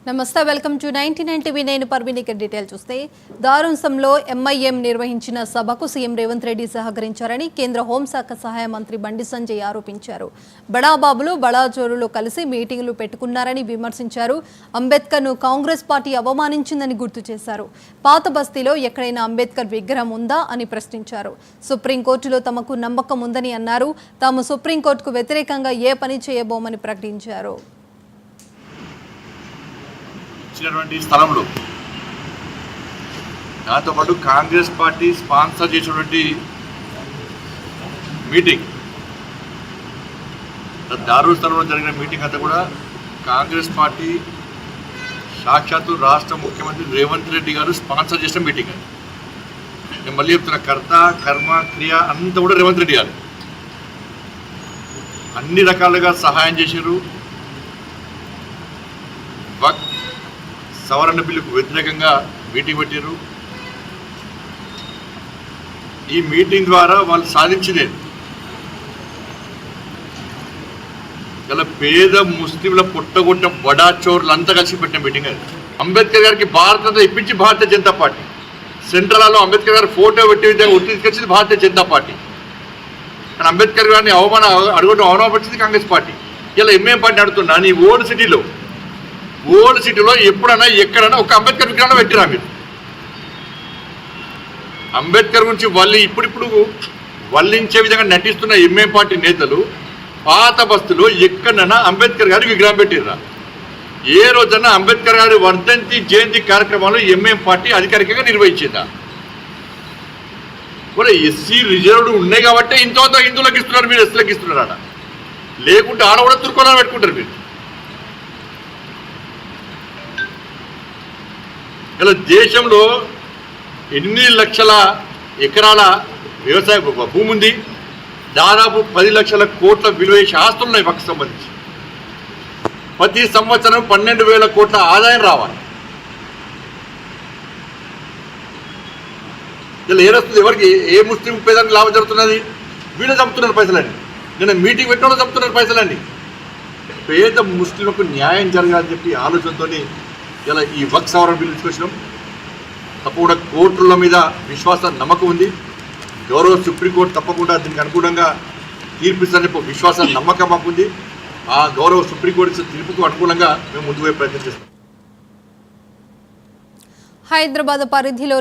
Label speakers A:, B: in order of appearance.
A: నమస్తే welcome to 99 TV నేను పర్వీని detail చూస్తే దారుంసంలో ఎంఐఎం నిర్వహించిన సభకు సీఎం రేవంత్ రెడ్డి సహకరించారని కేంద్ర హోంశాఖ సహాయ మంత్రి బండి సంజయ్ ఆరోపించారు. బడాబాబులు బడాజోరులు కలిసి మీటింగులు పెట్టుకున్నారని విమర్శించారు. అంబేద్కర్ను కాంగ్రెస్ పార్టీ అవమానించిందని గుర్తు చేశారు. పాత బస్తీలో ఎక్కడైనా అంబేద్కర్ విగ్రహం ఉందా అని ప్రశ్నించారు. సుప్రీంకోర్టులో తమకు నమ్మకం ఉందని అన్నారు. తాము సుప్రీంకోర్టుకు వ్యతిరేకంగా ఏ పని చేయబోమని ప్రకటించారు.
B: స్థలంలో దాంతోపాటు కాంగ్రెస్ పార్టీ స్పాన్సర్ చేసినటువంటి మీటింగ్ దారుణ స్థలంలో జరిగిన మీటింగ్ అంతా కూడా కాంగ్రెస్ పార్టీ సాక్షాత్తు రాష్ట్ర ముఖ్యమంత్రి రేవంత్ రెడ్డి గారు స్పాన్సర్ చేసిన మీటింగ్. నేను మళ్ళీ చెప్తున్న కర్త కర్మ క్రియ అంతా కూడా రేవంత్ రెడ్డి గారు అన్ని రకాలుగా సహాయం చేశారు. సవరణ బిల్లుకు వ్యతిరేకంగా మీటింగ్ పెట్టారు. ఈ మీటింగ్ ద్వారా వాళ్ళు సాధించింది ఇలా పేద ముస్లింల పుట్టగొట్ట బడా చోర్లంతా కలిసి పెట్టిన మీటింగ్ అది. అంబేద్కర్ గారికి భారత ఇప్పించి భారతీయ జనతా పార్టీ, సెంట్రల్లో అంబేద్కర్ గారి ఫోటో పెట్టి విధంగా తీసుకొచ్చింది భారతీయ జనతా పార్టీ. కానీ అంబేద్కర్ గారిని అడగడం అవమానపరిచింది కాంగ్రెస్ పార్టీ. ఇలా ఎంఏం పార్టీ అడుగుతున్నా నీ ఓల్డ్ సిటీలో ఎప్పుడైనా ఎక్కడైనా ఒక అంబేద్కర్ విగ్రహం పెట్టిరా మీరు? అంబేద్కర్ గురించి ఇప్పుడిప్పుడు వల్లించే విధంగా నటిస్తున్న ఎంఏం పార్టీ నేతలు పాత బస్తులో ఎక్కడైనా అంబేద్కర్ గారి విగ్రహం పెట్టిర్రా? ఏ రోజన్నా అంబేద్కర్ గారి వర్ధంతి జయంతి కార్యక్రమాలు ఎంఏం పార్టీ అధికారికంగా నిర్వహించిందా? కూడా ఎస్సీ రిజర్వ్డ్ ఉన్నాయి కాబట్టి ఇంత హిందువులకు ఇస్తున్నారు, మీరు ఎస్సీలకు ఇస్తున్నారు. ఆడ లేకుంటే ఆడ కూడా తుర్కోలని పెట్టుకుంటారు మీరు. ఇలా దేశంలో ఎన్ని లక్షల ఎకరాల వ్యవసాయ భూమి ఉంది, దాదాపు 10 లక్షల కోట్ల విలువ ఆస్తులు ఉన్నాయి పక్కకు సంబంధించి. ప్రతి సంవత్సరం 12,000 కోట్ల ఆదాయం రావాలి. ఇలా ఏదొస్తుంది? ఎవరికి ఏ ముస్లిం పేదానికి లాభం జరుగుతున్నది? వీళ్ళు చంపుతున్నారు పైసలన్నీ. నేను మీటింగ్ పెట్టిన వాళ్ళు చంపుతున్నారు పైసలన్నీ. పేద ముస్లింలకు న్యాయం జరగాలని చెప్పి ఆలోచనతో ఇలా ఈ వక్ఫ్ సవరణ బిల్లు తీసుకొచ్చినాం. తప్పకుండా కోర్టుల మీద విశ్వాసం నమ్మకం ఉంది. గౌరవ సుప్రీంకోర్టు తప్పకుండా దీనికి అనుగుణంగా తీర్పిస్తుందని చెప్పి విశ్వాసం నమ్మకం మాకు ఉంది. ఆ గౌరవ సుప్రీంకోర్టు తీర్పుకు అనుకూలంగా మేము ముందుకు ప్రయత్నం చేస్తాం.
A: హైదరాబాద్ పరిధిలోని